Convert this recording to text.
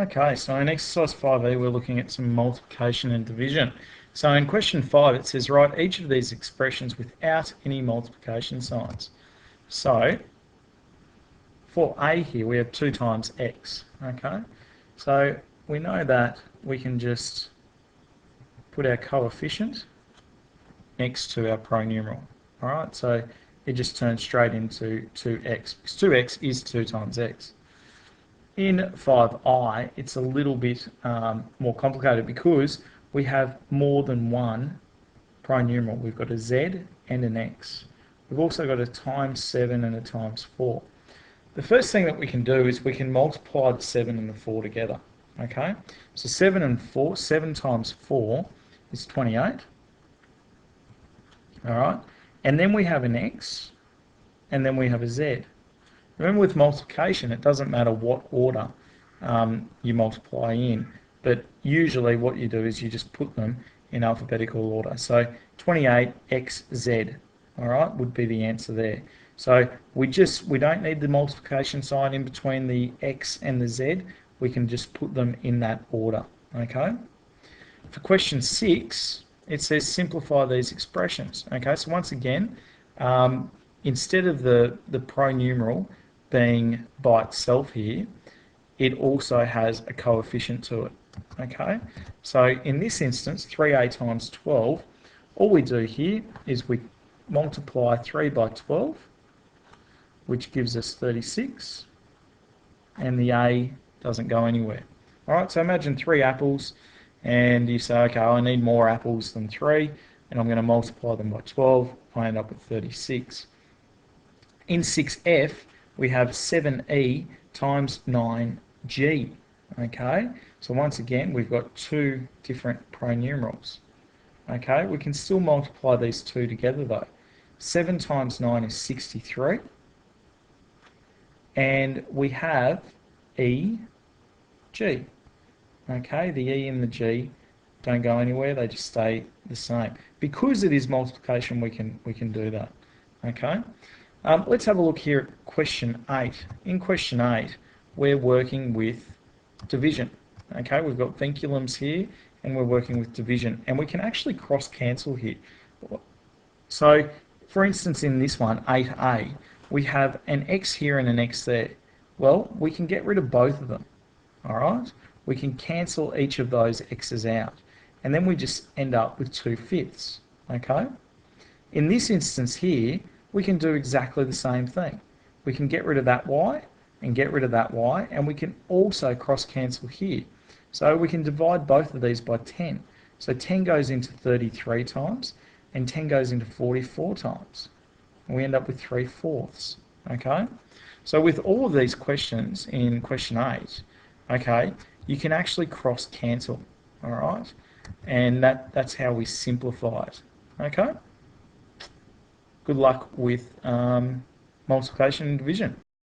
Okay, so in exercise 5e, we're looking at some multiplication and division. So in question 5, it says write each of these expressions without any multiplication signs. So for a here, we have 2 times x, okay? So we know that we can just put our coefficient next to our pronumeral, all right? So it just turns straight into 2x, because 2x is 2 times x. In 5i, it's a little bit more complicated because we have more than one pronumeral. We've got a z and an x. We've also got a times 7 and a times 4. The first thing that we can do is we can multiply the 7 and the 4 together. Okay, so 7 and 4, 7 times 4 is 28. All right, and then we have an x, and then we have a z. Remember, with multiplication, it doesn't matter what order you multiply in, but usually what you do is you just put them in alphabetical order. So 28xz, all right, would be the answer there. So we don't need the multiplication sign in between the x and the z. We can just put them in that order, okay? For question 6, it says simplify these expressions. Okay, so once again, instead of the pronumeral being by itself here, it also has a coefficient to it. Okay, so in this instance, 3a times 12, all we do here is we multiply 3 by 12, which gives us 36, and the a doesn't go anywhere. All right, so imagine 3 apples, and you say, okay, I need more apples than 3, and I'm going to multiply them by 12. I end up with 36. In 6f, we have 7e times 9g. Okay, so once again, we've got 2 different pronumerals. Okay, we can still multiply these 2 together though. 7 times 9 is 63. And we have e, g. Okay, the e and the g don't go anywhere, they just stay the same. Because it is multiplication, we can do that. Okay, let's have a look here at question 8. In question 8, we're working with division. Okay, we've got vinculums here, and we're working with division, and we can actually cross cancel here. So, for instance, in this one, 8a, we have an x here and an x there. Well, we can get rid of both of them. All right, we can cancel each of those x's out, and then we just end up with 2/5. Okay, in this instance here, we can do exactly the same thing. We can get rid of that y and get rid of that y, and we can also cross cancel here. So we can divide both of these by 10. So 10 goes into 33 times, and 10 goes into 44 times. And we end up with 3/4. Okay, so with all of these questions in question 8, okay, you can actually cross cancel, all right, and that's how we simplify it. Okay, good luck with multiplication and division.